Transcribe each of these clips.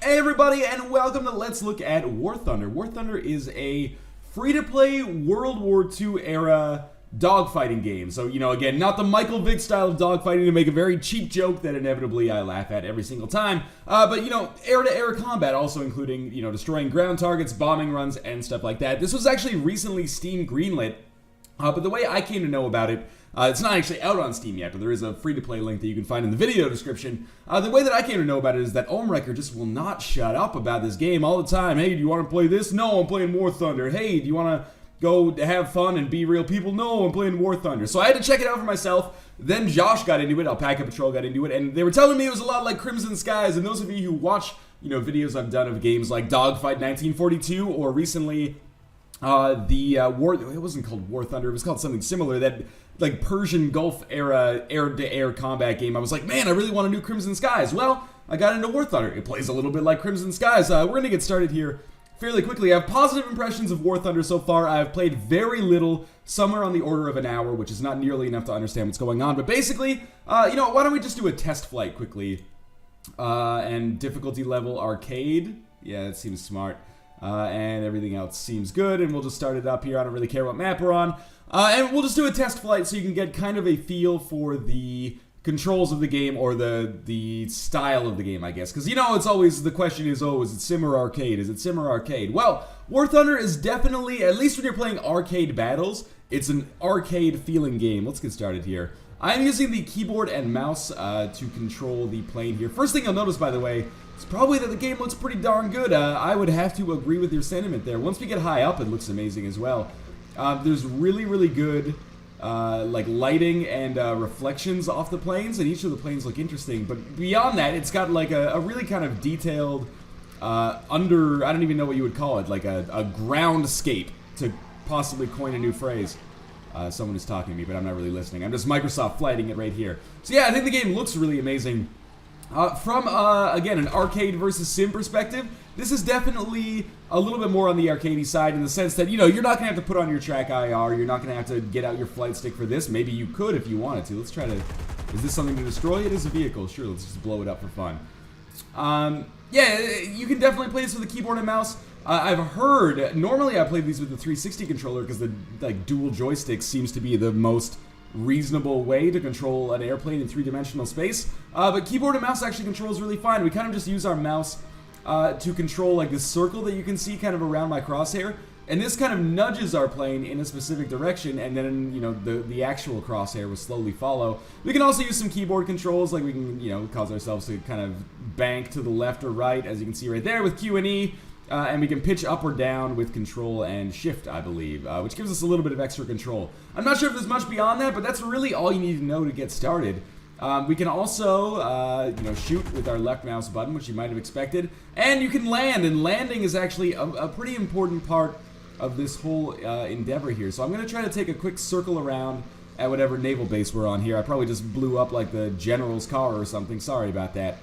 Hey everybody, and welcome to Let's Look at War Thunder. War Thunder is a free-to-play World War II era dogfighting game. So, again, not the Michael Vick style of dogfighting to make a very cheap joke that inevitably I laugh at every single time. But, air-to-air combat, also including, destroying ground targets, bombing runs, and stuff like that. This was actually recently Steam greenlit, but the way I came to know about it, it's not actually out on Steam yet, but there is a free-to-play link that you can find in the video description. The way that I came to know about it is that Ohmwrecker just will not shut up about this game all the time. Hey, do you want to play this? No, I'm playing War Thunder. Hey, do you want to go have fun and be real people? No, I'm playing War Thunder. So I had to check it out for myself. Then Josh got into it, Alpaca Patrol got into it, and they were telling me it was a lot like Crimson Skies. And those of you who watch, videos I've done of games like Dogfight 1942 or recently it wasn't called War Thunder, it was called something similar, that like Persian Gulf era air-to-air combat game. I was like, man, I really want to do Crimson Skies. Well, I got into War Thunder. It plays a little bit like Crimson Skies. We're going to get started here fairly quickly. I have positive impressions of War Thunder so far. I've played very little, somewhere on the order of an hour, which is not nearly enough to understand what's going on. But basically, why don't we just do a test flight quickly? And difficulty level arcade. Yeah, that seems smart. And everything else seems good, and we'll just start it up here. I don't really care what map we're on. And we'll just do a test flight so you can get kind of a feel for the controls of the game, or the style of the game, I guess. Because, it's always, the question is, is it sim or arcade? Is it sim or arcade? Well, War Thunder is definitely, at least when you're playing arcade battles, it's an arcade-feeling game. Let's get started here. I'm using the keyboard and mouse to control the plane here. First thing you'll notice, by the way, is probably that the game looks pretty darn good. I would have to agree with your sentiment there. Once we get high up, it looks amazing as well. There's really, really good lighting and reflections off the planes, and each of the planes look interesting. But beyond that, it's got like a really kind of detailed, I don't even know what you would call it, like a groundscape, to possibly coin a new phrase. Someone is talking to me, but I'm not really listening. I'm just Microsoft flighting it right here. So yeah, I think the game looks really amazing. From, again, an arcade versus sim perspective, this is definitely a little bit more on the arcadey side, in the sense that, you're not going to have to put on your track IR, you're not going to have to get out your flight stick for this. Maybe you could if you wanted to. Let's try to... Is this something to destroy? It is a vehicle. Sure, let's just blow it up for fun. Yeah, you can definitely play this with a keyboard and mouse. I've heard, normally I play these with the 360 controller because the dual joystick seems to be the most reasonable way to control an airplane in three-dimensional space. But keyboard and mouse actually controls really fine. We kind of just use our mouse to control like this circle that you can see kind of around my crosshair. And this kind of nudges our plane in a specific direction, and then, the actual crosshair will slowly follow. We can also use some keyboard controls, like we can, cause ourselves to kind of bank to the left or right, as you can see right there with Q and E. And we can pitch up or down with control and shift, I believe, which gives us a little bit of extra control. I'm not sure if there's much beyond that, but that's really all you need to know to get started. We can also, shoot with our left mouse button, which you might have expected. And you can land, and landing is actually a pretty important part of this whole endeavor here. So I'm going to try to take a quick circle around at whatever naval base we're on here. I probably just blew up like the general's car or something. Sorry about that.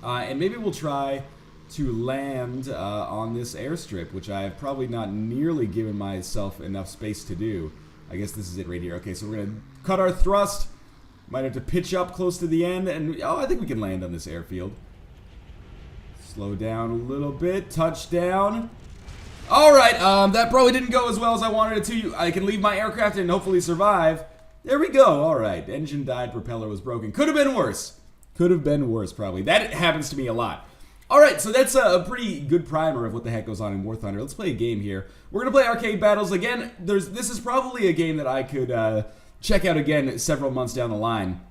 And maybe we'll try to land on this airstrip, which I have probably not nearly given myself enough space to do. I guess this is it right here. Okay, so we're going to cut our thrust. Might have to pitch up close to the end, and I think we can land on this airfield. Slow down a little bit. Touchdown. Alright, that probably didn't go as well as I wanted it to. I can leave my aircraft and hopefully survive. There we go. Alright, engine died, propeller was broken. Could have been worse. Could have been worse, probably. That happens to me a lot. Alright, so that's a pretty good primer of what the heck goes on in War Thunder. Let's play a game here. We're going to play arcade battles. Again, this is probably a game that I could check out again several months down the line,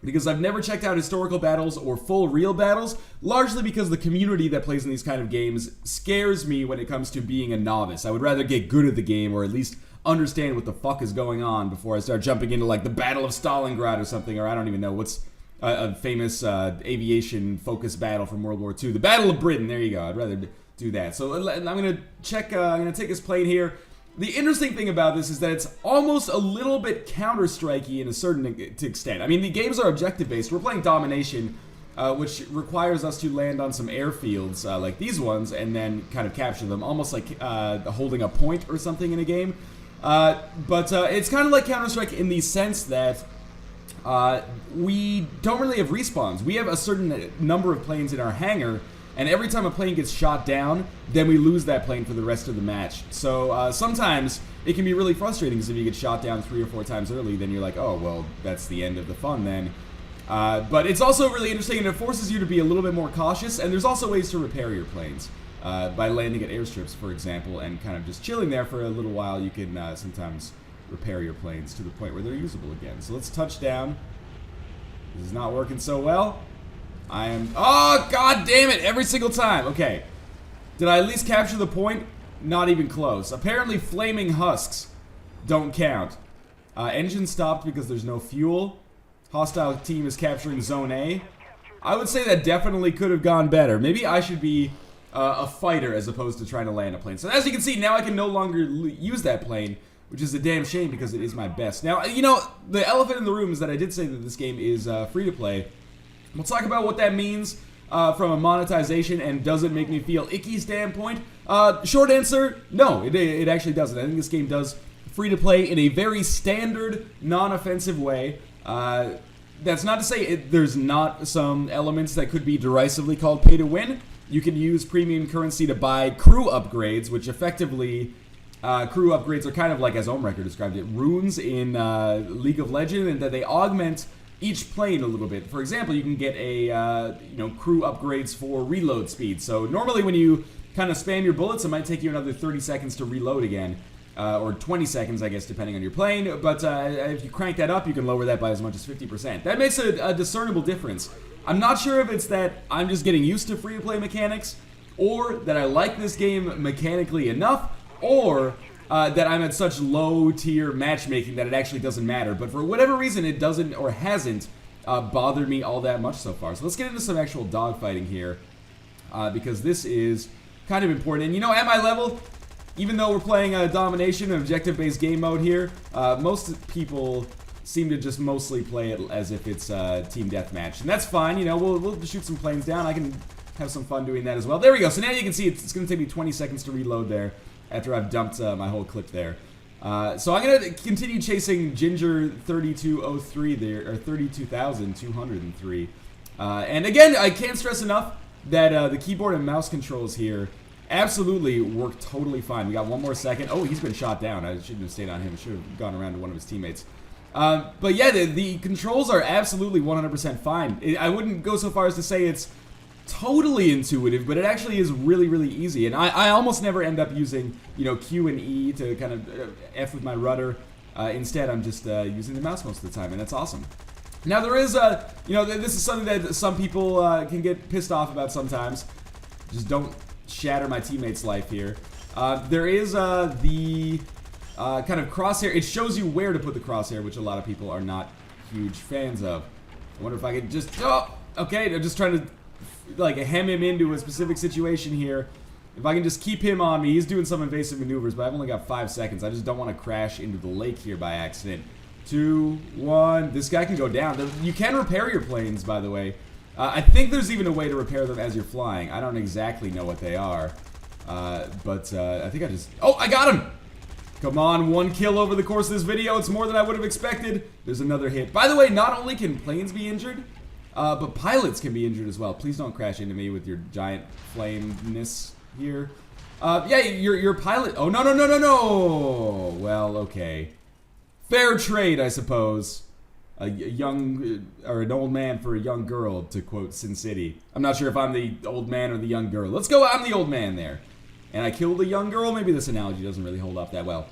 because I've never checked out historical battles or full real battles, largely because the community that plays in these kind of games scares me when it comes to being a novice. I would rather get good at the game, or at least understand what the fuck is going on, before I start jumping into like the Battle of Stalingrad or something, or I don't even know what's a famous aviation-focused battle from World War II. The Battle of Britain, there you go. I'd rather do that. So I'm going to check, I'm going to take this plane here. The interesting thing about this is that it's almost a little bit Counter-Strikey in a certain extent. I mean, the games are objective-based. We're playing Domination, which requires us to land on some airfields like these ones and then kind of capture them, almost like holding a point or something in a game. But it's kind of like Counter-Strike in the sense that we don't really have respawns. We have a certain number of planes in our hangar, and every time a plane gets shot down, then we lose that plane for the rest of the match. So sometimes it can be really frustrating, because if you get shot down 3 or 4 times early, then you're like, oh, well, that's the end of the fun then. But it's also really interesting, and it forces you to be a little bit more cautious, and there's also ways to repair your planes. By landing at airstrips, for example, and kind of just chilling there for a little while, you can sometimes repair your planes to the point where they're usable again. So let's touch down. This is not working so well. Oh, god damn it, every single time. Okay. Did I at least capture the point? Not even close. Apparently flaming husks don't count. Engine stopped because there's no fuel. Hostile team is capturing Zone A. I would say that definitely could have gone better. Maybe I should be a fighter as opposed to trying to land a plane. So as you can see, now I can no longer use that plane, which is a damn shame because it is my best. Now, you know, the elephant in the room is that I did say that this game is free to play. We'll talk about what that means from a monetization and does it make me feel icky standpoint. Short answer, no, it actually doesn't. I think this game does free to play in a very standard, non-offensive way. That's not to say there's not some elements that could be derisively called pay to win. You can use premium currency to buy crew upgrades, which effectively, crew upgrades are kind of like, as Ohmwrecker described it, runes in League of Legends, and that they augment each plane a little bit. For example, you can get a, crew upgrades for reload speed. So normally when you kind of spam your bullets, it might take you another 30 seconds to reload again. Or 20 seconds, I guess, depending on your plane. But if you crank that up, you can lower that by as much as 50%. That makes a discernible difference. I'm not sure if it's that I'm just getting used to free-to-play mechanics, or that I like this game mechanically enough, or that I'm at such low-tier matchmaking that it actually doesn't matter. But for whatever reason, it doesn't, or hasn't, bothered me all that much so far. So let's get into some actual dogfighting here, because this is kind of important. And, at my level, even though we're playing Domination, an objective-based game mode here, most people seem to just mostly play it as if it's team deathmatch. And that's fine, we'll shoot some planes down. I can have some fun doing that as well. There we go. So now you can see it's going to take me 20 seconds to reload there after I've dumped my whole clip there. So I'm going to continue chasing Ginger 3203 there, or 32,203. And again, I can't stress enough that the keyboard and mouse controls here absolutely work totally fine. We got one more second. Oh, he's been shot down. I shouldn't have stayed on him. I should have gone around to one of his teammates. But yeah, the controls are absolutely 100% fine. I wouldn't go so far as to say it's totally intuitive, but it actually is really, really easy. And I almost never end up using, Q and E to kind of F with my rudder. Instead, I'm just using the mouse most of the time, and that's awesome. Now, there is, this is something that some people can get pissed off about sometimes. Just don't shatter my teammate's life here. There is the kind of crosshair. It shows you where to put the crosshair, which a lot of people are not huge fans of. I wonder if I could just... Oh! Okay, I'm just trying to, hem him into a specific situation here. If I can just keep him on me. He's doing some invasive maneuvers, but I've only got 5 seconds. I just don't want to crash into the lake here by accident. 2, 1... This guy can go down. You can repair your planes, by the way. I think there's even a way to repair them as you're flying. I don't exactly know what they are. But I think I just... Oh, I got him! Come on, 1 kill over the course of this video. It's more than I would have expected. There's another hit. By the way, not only can planes be injured, but pilots can be injured as well. Please don't crash into me with your giant flameness here. Yeah, your pilot... Oh, no. Well, okay. Fair trade, I suppose. A young, or an old man for a young girl, to quote Sin City. I'm not sure if I'm the old man or the young girl. Let's go, I'm the old man there. And I killed the young girl? Maybe this analogy doesn't really hold up that well.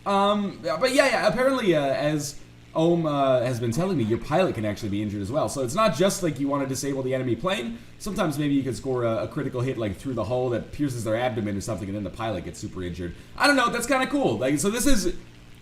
But yeah, apparently, as Ohm has been telling me, your pilot can actually be injured as well. So it's not just like you want to disable the enemy plane. Sometimes maybe you could score a critical hit through the hull that pierces their abdomen or something, and then the pilot gets super injured. I don't know, that's kind of cool. So this is...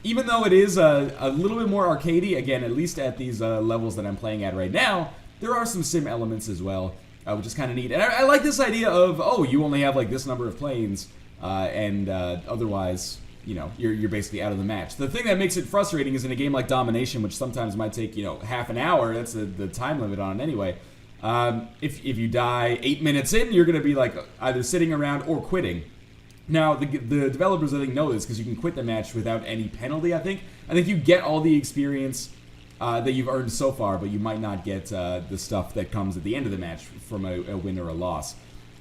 Even though it is a little bit more arcadey, again, at least at these levels that I'm playing at right now, there are some sim elements as well, which is kind of neat. And I like this idea of, oh, you only have this number of planes, and otherwise, you're basically out of the match. The thing that makes it frustrating is in a game like Domination, which sometimes might take, half an hour, that's the time limit on it anyway. If you die 8 minutes in, you're going to be either sitting around or quitting. Now, the developers, I think, know this because you can quit the match without any penalty, I think. I think you get all the experience that you've earned so far, but you might not get the stuff that comes at the end of the match from a win or a loss.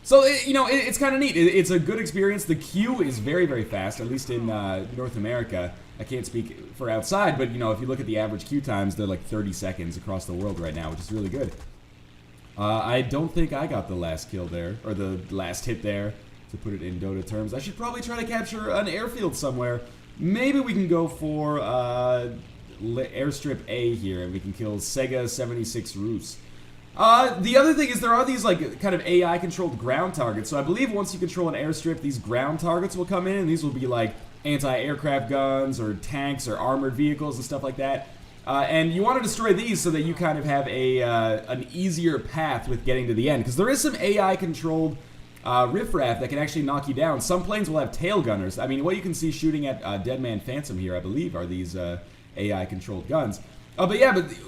So, it's kind of neat. It's a good experience. The queue is very, very fast, at least in North America. I can't speak for outside, but, if you look at the average queue times, they're like 30 seconds across the world right now, which is really good. I don't think I got the last kill there, or the last hit there, to put it in Dota terms. I should probably try to capture an airfield somewhere. Maybe we can go for Airstrip A here, and we can kill Sega 76 Roos. The other thing is there are these like kind of AI-controlled ground targets. So I believe once you control an airstrip, these ground targets will come in, and these will be like anti-aircraft guns or tanks or armored vehicles and stuff like that. And you want to destroy these so that you kind of have an easier path with getting to the end, because there is some AI-controlled riffraff that can actually knock you down. Some planes will have tail gunners. I mean, what you can see shooting at Deadman Phantom here, I believe, are these AI-controlled guns. But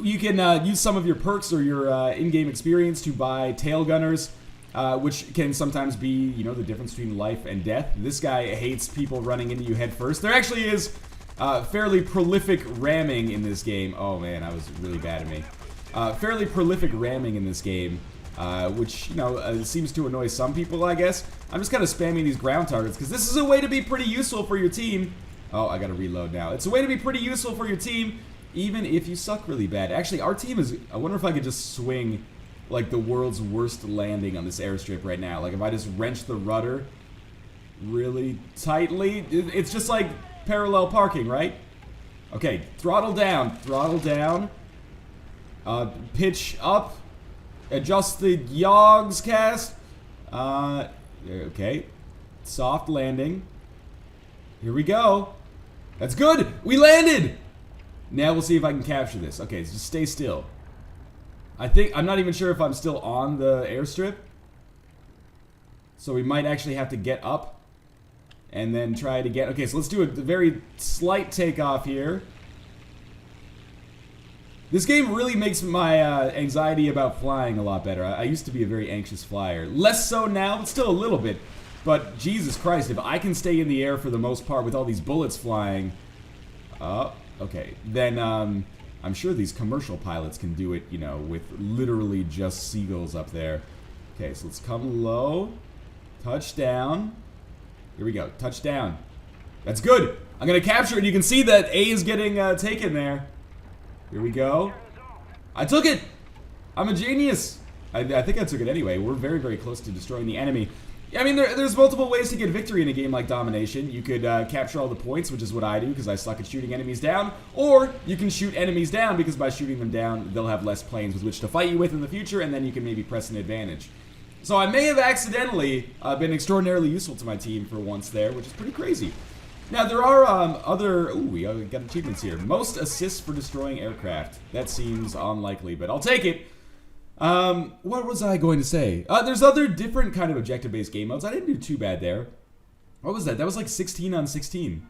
you can use some of your perks or your in-game experience to buy tail gunners, which can sometimes be, the difference between life and death. This guy hates people running into you head first. There actually is fairly prolific ramming in this game. Oh man, that was really bad of me. Fairly prolific ramming in this game, which, seems to annoy some people, I guess. I'm just kind of spamming these ground targets, because this is a way to be pretty useful for your team. Oh, I gotta reload now. It's a way to be pretty useful for your team, even if you suck really bad. Actually, our team is... I wonder if I could just swing, like, the world's worst landing on this airstrip right now. Like, if I just wrench the rudder really tightly. It's just like parallel parking, right? Okay, throttle down. Throttle down. Pitch up. Adjust the yogs cast. Okay. Soft landing. Here we go. That's good! We landed! Now we'll see if I can capture this. Okay, so just stay still. I'm not even sure if I'm still on the airstrip. So we might actually have to get up and then try to get... Okay, so let's do a very slight takeoff here. This game really makes my anxiety about flying a lot better. I used to be a very anxious flyer. Less so now, but still a little bit. But Jesus Christ, if I can stay in the air for the most part with all these bullets flying... Okay, then I'm sure these commercial pilots can do it, with literally just seagulls up there. Okay, so let's come low. Touchdown. Here we go, touchdown. That's good. I'm going to capture it. You can see that A is getting taken there. Here we go. I took it. I'm a genius. I think I took it anyway. We're very, very close to destroying the enemy. I mean, there's multiple ways to get victory in a game like Domination. You could capture all the points, which is what I do, because I suck at shooting enemies down. Or you can shoot enemies down, because by shooting them down, they'll have less planes with which to fight you with in the future, and then you can maybe press an advantage. So I may have accidentally been extraordinarily useful to my team for once there, which is pretty crazy. Now, there are other... Ooh, we got achievements here. Most assists for destroying aircraft. That seems unlikely, but I'll take it. What was I going to say? There's other different kind of objective-based game modes. I didn't do too bad there. What was that? That was like 16 on 16.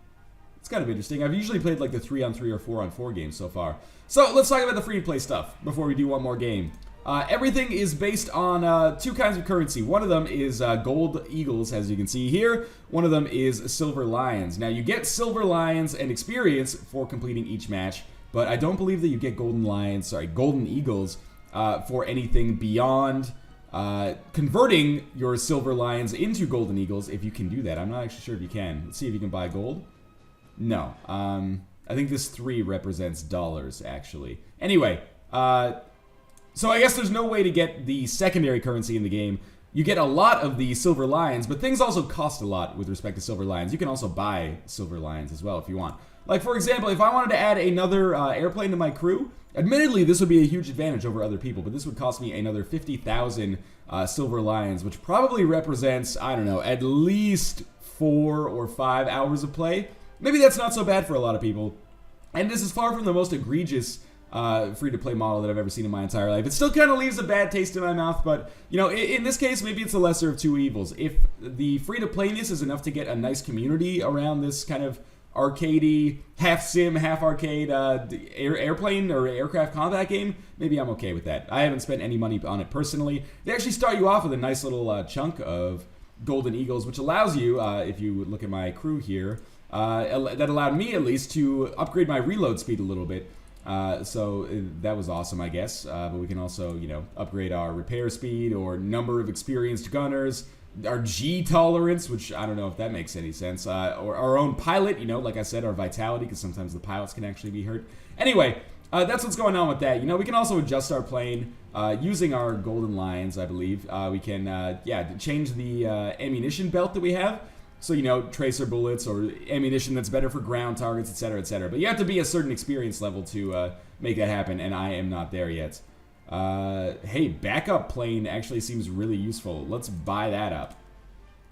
It's kind of interesting. I've usually played like the 3 on 3 or 4 on 4 games so far. So let's talk about the free-to-play stuff before we do one more game. Everything is based on two kinds of currency. One of them is gold eagles, as you can see here. One of them is silver lions. Now, you get silver lions and experience for completing each match, but I don't believe that you get golden eagles for anything beyond converting your silver lions into golden eagles, if you can do that. I'm not actually sure if you can. Let's see if you can buy gold. No. I think this 3 represents dollars, actually. Anyway, so I guess there's no way to get the secondary currency in the game. You get a lot of the silver lions, but things also cost a lot with respect to silver lions. You can also buy silver lions as well if you want. Like, for example, if I wanted to add another airplane to my crew, admittedly, this would be a huge advantage over other people, but this would cost me another 50,000 silver lions, which probably represents, I don't know, at least 4 or 5 hours of play. Maybe that's not so bad for a lot of people. And this is far from the most egregious free-to-play model that I've ever seen in my entire life. It still kind of leaves a bad taste in my mouth, but, in this case, maybe it's the lesser of two evils. If the free-to-playness is enough to get a nice community around this kind of arcadey, half sim, half arcade airplane or aircraft combat game, maybe I'm okay with that. I haven't spent any money on it personally. They actually start you off with a nice little chunk of golden eagles, which allows you, if you look at my crew here, that allowed me at least to upgrade my reload speed a little bit. So that was awesome, I guess. But we can also, upgrade our repair speed or number of experienced gunners. our G tolerance, which I don't know if that makes any sense, or our own pilot, you know, like I said, our vitality, because sometimes the pilots can actually be hurt. Anyway, that's what's going on with that. You know, we can also adjust our plane using our golden lines, I believe. We can, change the ammunition belt that we have. So, you know, tracer bullets or ammunition that's better for ground targets, etc., etc. But you have to be a certain experience level to make that happen, and I am not there yet. Hey, backup plane actually seems really useful. Let's buy that up.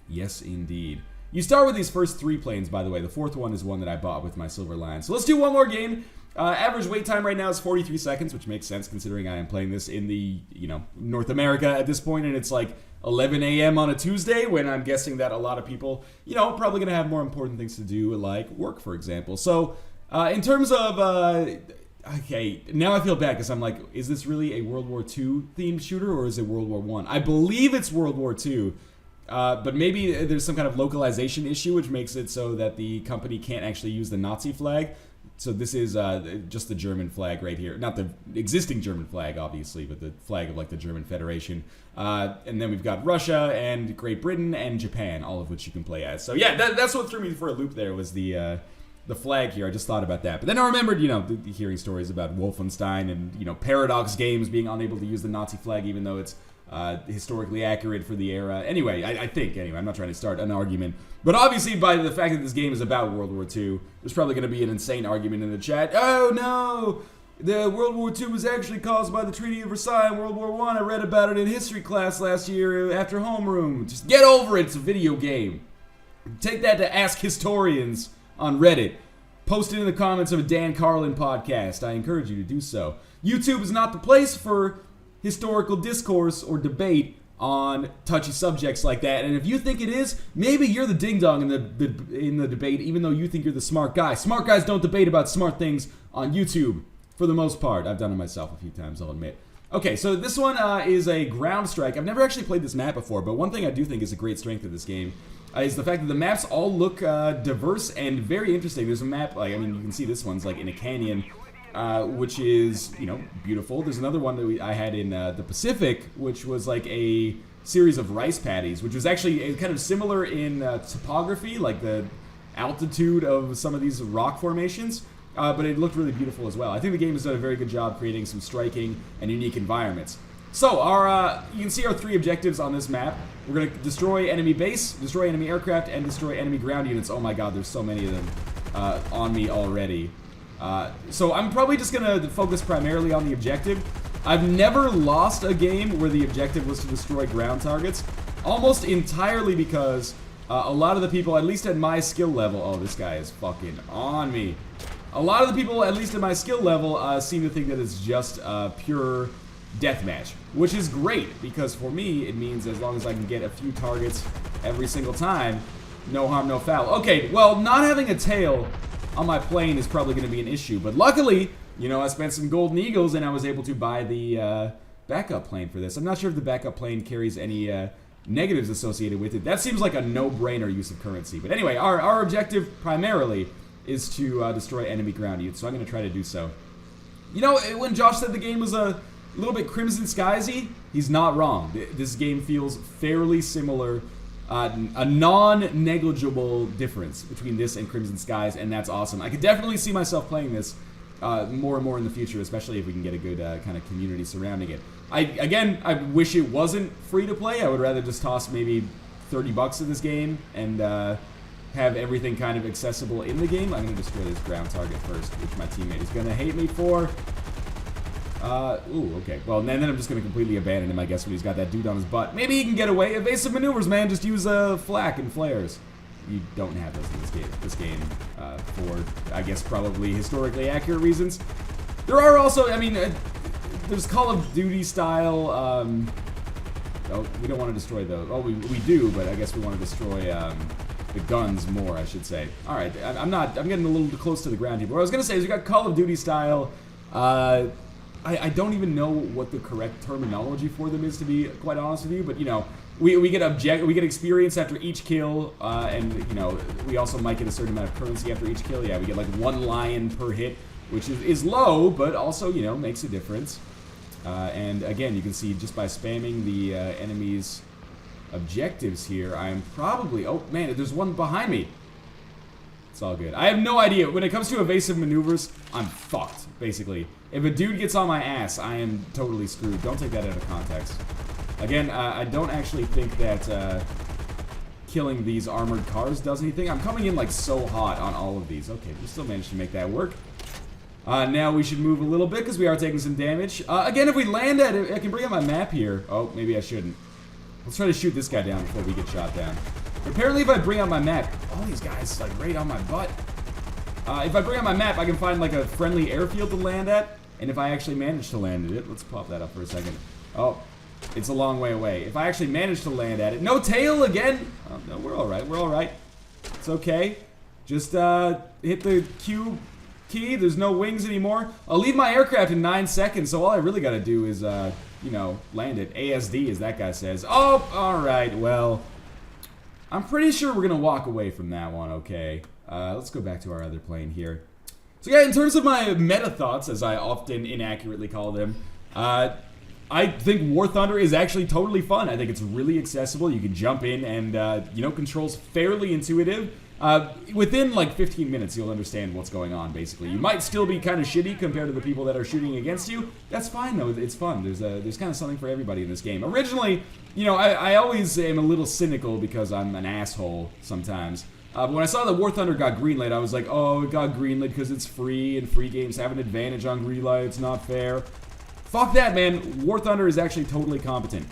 Yes, indeed. You start with these first 3 planes, by the way. The 4th one is one that I bought with my Silver Lion. So let's do one more game. Average wait time right now is 43 seconds, which makes sense considering I am playing this in the, you know, North America at this point, and it's like 11 a.m. on a Tuesday, when I'm guessing that a lot of people, you know, probably going to have more important things to do, like work, for example. So, in terms of, okay, now I feel bad because I'm like, is this really a World War II themed shooter, or is it World War I? I believe it's World War II, but maybe there's some kind of localization issue, which makes it so that the company can't actually use the Nazi flag. So this is just the German flag right here. Not the existing German flag, obviously, but the flag of, like, the German Federation. And then we've got Russia and Great Britain and Japan, all of which you can play as. So yeah, that's what threw me for a loop there, was the flag here. I just thought about that. But then I remembered, you know, hearing stories about Wolfenstein and, you know, Paradox Games being unable to use the Nazi flag, even though it's historically accurate for the era. Anyway, I think, I'm not trying to start an argument. But obviously, by the fact that this game is about World War II, there's probably going to be an insane argument in the chat. Oh, no! The World War II was actually caused by the Treaty of Versailles in World War I. I read about it in history class last year after homeroom. Just get over it. It's a video game. Take that to Ask Historians on Reddit. Post it in the comments of a Dan Carlin podcast. I encourage you to do so. YouTube is not the place for historical discourse or debate on touchy subjects like that. And if you think it is, maybe you're the ding-dong in the debate, even though you think you're the smart guy. Smart guys don't debate about smart things on YouTube, for the most part. I've done it myself a few times, I'll admit. Okay, so this one is a ground strike. I've never actually played this map before, but one thing I do think is a great strength of this game is the fact that the maps all look diverse and very interesting. There's a map, like, I mean, you can see this one's like in a canyon, which is, you know, beautiful. There's another one that I had in the Pacific, which was like a series of rice paddies, which was actually kind of similar in topography, like the altitude of some of these rock formations, but it looked really beautiful as well. I think the game has done a very good job creating some striking and unique environments. So, you can see our 3 objectives on this map. We're going to destroy enemy base, destroy enemy aircraft, and destroy enemy ground units. Oh my god, there's so many of them on me already. So I'm probably just going to focus primarily on the objective. I've never lost a game where the objective was to destroy ground targets, almost entirely because a lot of the people, at least at my skill level, oh, this guy is fucking on me. A lot of the people, at least at my skill level, seem to think that it's just pure deathmatch, which is great, because for me, it means as long as I can get a few targets every single time, no harm, no foul. Okay, well, not having a tail on my plane is probably going to be an issue, but luckily, you know, I spent some golden eagles and I was able to buy the backup plane for this. I'm not sure if the backup plane carries any negatives associated with it. That seems like a no-brainer use of currency. But anyway, our objective primarily is to destroy enemy ground units, so I'm going to try to do so. You know, when Josh said the game was a little bit Crimson Skies-y, he's not wrong. This game feels fairly similar. A non-negligible difference between this and Crimson Skies, and that's awesome. I could definitely see myself playing this more and more in the future, especially if we can get a good kind of community surrounding it. I wish it wasn't free to play. I would rather just toss maybe $30 in this game and have everything kind of accessible in the game. I'm going to destroy this ground target first, which my teammate is going to hate me for. Ooh, okay. Well, and then I'm just going to completely abandon him, I guess, when he's got that dude on his butt. Maybe he can get away. Evasive maneuvers, man. Just use flak and flares. You don't have those in this game for, I guess, probably historically accurate reasons. There are also, I mean, there's Call of Duty style, oh, we don't want to destroy those. Oh, we do, but I guess we want to destroy, the guns more, I should say. Alright, I'm getting a little close to the ground here. But what I was going to say is we got Call of Duty style, I don't even know what the correct terminology for them is, to be quite honest with you, but, you know, we get experience after each kill, and, you know, we also might get a certain amount of currency after each kill. Yeah, we get like 1 lion per hit, which is low, but also, you know, makes a difference. And again, you can see just by spamming the enemy's objectives here, I am probably... Oh, man, there's one behind me. It's all good. I have no idea. When it comes to evasive maneuvers, I'm fucked, basically. If a dude gets on my ass, I am totally screwed. Don't take that out of context. Again, I don't actually think that killing these armored cars does anything. I'm coming in, like, so hot on all of these. Okay, we still managed to make that work. Now we should move a little bit, because we are taking some damage. Again, if we land at it, I can bring up my map here. Oh, maybe I shouldn't. Let's try to shoot this guy down before we get shot down. Apparently, if I bring out my map, all these guys, like, right on my butt. If I bring out my map, I can find, like, a friendly airfield to land at. And if I actually manage to land at it, let's pop that up for a second. Oh, it's a long way away. If I actually manage to land at it, no tail again. Oh, no, we're all right. We're all right. It's okay. Just hit the Q key. There's no wings anymore. I'll leave my aircraft in 9 seconds. So all I really got to do is, you know, land it. ASD, as that guy says. Oh, all right. Well, I'm pretty sure we're gonna walk away from that one. Okay. Let's go back to our other plane here. So yeah, in terms of my meta thoughts, as I often inaccurately call them, I think War Thunder is actually totally fun. I think it's really accessible. You can jump in and, you know, controls fairly intuitive. Within like 15 minutes, you'll understand what's going on, basically. You might still be kind of shitty compared to the people that are shooting against you. That's fine, though. It's fun. There's kind of something for everybody in this game. Originally, you know, I always am a little cynical because I'm an asshole sometimes. But when I saw that War Thunder got greenlit, I was like, oh, it got greenlit because it's free, and free games have an advantage on greenlight. It's not fair. Fuck that, man. War Thunder is actually totally competent.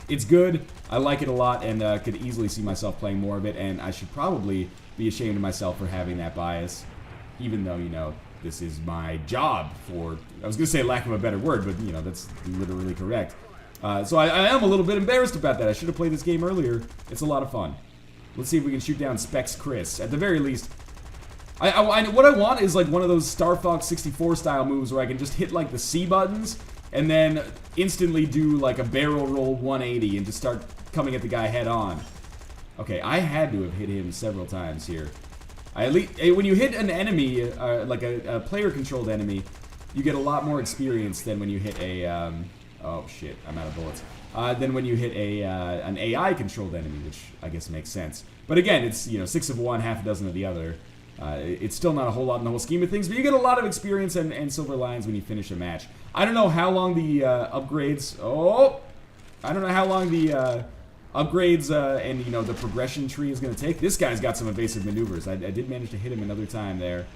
It's good. I like it a lot, and could easily see myself playing more of it, and I should probably be ashamed of myself for having that bias, even though, you know, this is my job for, I was going to say lack of a better word, but, you know, that's literally correct. So I am a little bit embarrassed about that. I should have played this game earlier. It's a lot of fun. Let's see if we can shoot down Specs Chris. At the very least, what I want is like one of those Star Fox 64 style moves where I can just hit like the C buttons and then instantly do like a barrel roll 180 and just start coming at the guy head on. Okay, I had to have hit him several times here. When you hit an enemy, like a player-controlled enemy, you get a lot more experience than when you hit a, oh shit, I'm out of bullets. Than when you hit an AI-controlled enemy, which I guess makes sense. But again, it's, you know, 6 of one, half a dozen of the other. It's still not a whole lot in the whole scheme of things, but you get a lot of experience and silver lions when you finish a match. I don't know how long the upgrades... Oh! I don't know how long the upgrades and, you know, the progression tree is going to take. This guy's got some evasive maneuvers. I did manage to hit him another time there.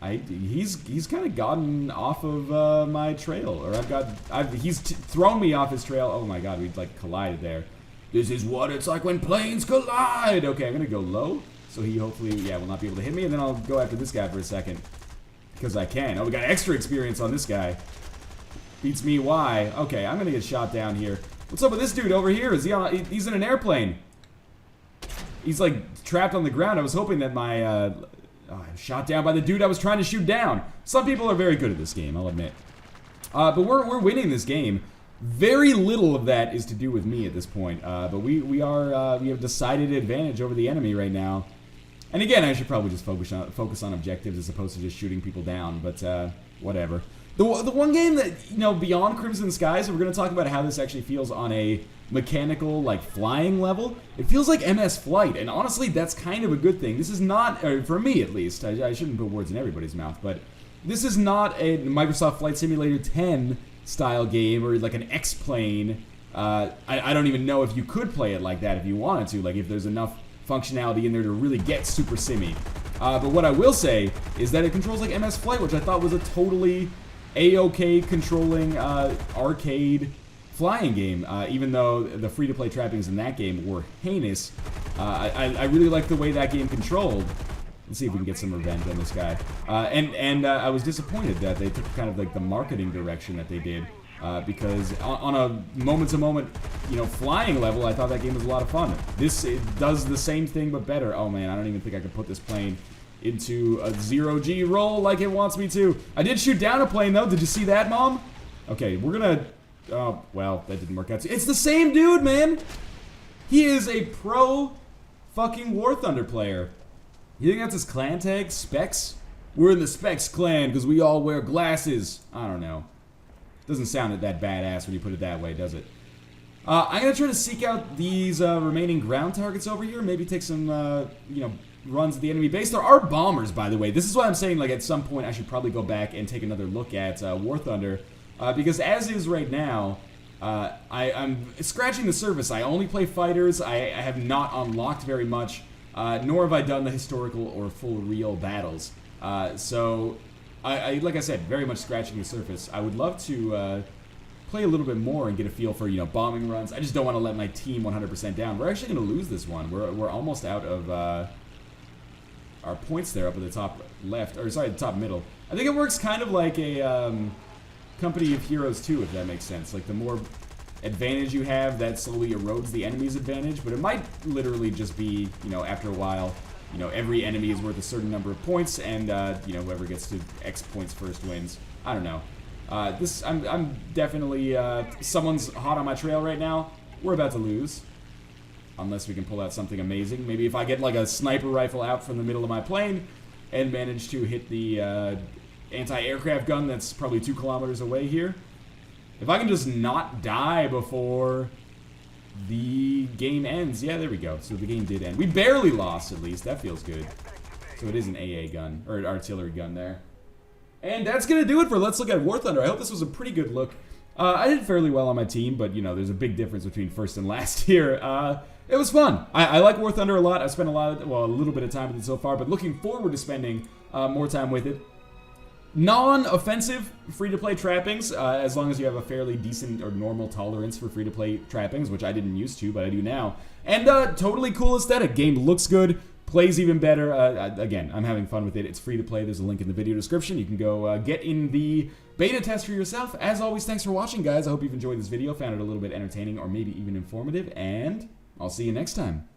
He's kind of gotten off of my trail, or he's thrown me off his trail. Oh my god, we like collided there. This is what it's like when planes collide. Okay, I'm gonna go low, so he hopefully, yeah, will not be able to hit me, and then I'll go after this guy for a second because I can. Oh, we got extra experience on this guy. Beats me. Why? Okay, I'm gonna get shot down here. What's up with this dude over here? Is he on? He's in an airplane. He's like trapped on the ground. I was hoping that my I was shot down by the dude I was trying to shoot down. Some people are very good at this game, I'll admit. But we're winning this game. Very little of that is to do with me at this point. But we have decided advantage over the enemy right now. And again, I should probably just focus on objectives as opposed to just shooting people down. But whatever. The one game that, you know, beyond Crimson Skies, and we're going to talk about how this actually feels on a mechanical, like, flying level. It feels like MS Flight, and honestly, that's kind of a good thing. This is not, or for me at least, I shouldn't put words in everybody's mouth, but this is not a Microsoft Flight Simulator 10 style game, or like an X-Plane. I don't even know if you could play it like that if you wanted to, like if there's enough functionality in there to really get super simmy. But what I will say is that it controls like MS Flight, which I thought was a totally A-OK controlling arcade flying game, even though the free-to-play trappings in that game were heinous. I really like the way that game controlled. Let's see if we can get some revenge on this guy. And I was disappointed that they took kind of like the marketing direction that they did, because on a moment-to-moment, you know, flying level, I thought that game was a lot of fun. It does the same thing but better. Oh man, I don't even think I could put this plane into a 0G roll like it wants me to. I did shoot down a plane though. Did you see that, Mom? Okay, we're gonna... Oh, well, that didn't work out. It's the same dude, man! He is a pro fucking War Thunder player. You think that's his clan tag? Specs? We're in the Specs clan because we all wear glasses. I don't know. Doesn't sound that badass when you put it that way, does it? I'm going to try to seek out these remaining ground targets over here. Maybe take some, you know, runs at the enemy base. There are bombers, by the way. This is why I'm saying, like, at some point I should probably go back and take another look at War Thunder. Because as is right now, I'm scratching the surface. I only play fighters. I have not unlocked very much, nor have I done the historical or full real battles. So, like I said, very much scratching the surface. I would love to play a little bit more and get a feel for, you know, bombing runs. I just don't want to let my team 100% down. We're actually going to lose this one. We're almost out of our points there up at the top left, or sorry, the top middle. I think it works kind of like a Company of Heroes 2, if that makes sense. Like, the more advantage you have, that slowly erodes the enemy's advantage, but it might literally just be, you know, after a while, you know, every enemy is worth a certain number of points, and, you know, whoever gets to X points first wins. I don't know. I'm definitely, someone's hot on my trail right now. We're about to lose. Unless we can pull out something amazing. Maybe if I get, like, a sniper rifle out from the middle of my plane and manage to hit the, anti-aircraft gun that's probably 2 kilometers away here. If I can just not die before the game ends. Yeah, there we go. So the game did end. We barely lost, at least. That feels good. So it is an AA gun, or an artillery gun there. And that's going to do it for Let's Look at War Thunder. I hope this was a pretty good look. I did fairly well on my team, but, you know, there's a big difference between first and last here. It was fun. I like War Thunder a lot. I've spent a little bit of time with it so far, but looking forward to spending more time with it. Non-offensive free-to-play trappings, as long as you have a fairly decent or normal tolerance for free-to-play trappings, which I didn't used to, but I do now. And totally cool aesthetic. Game looks good, plays even better. Again, I'm having fun with it. It's free to play. There's a link in the video description. You can go get in the beta test for yourself. As always, thanks for watching, guys. I hope you've enjoyed this video, found it a little bit entertaining or maybe even informative, and I'll see you next time.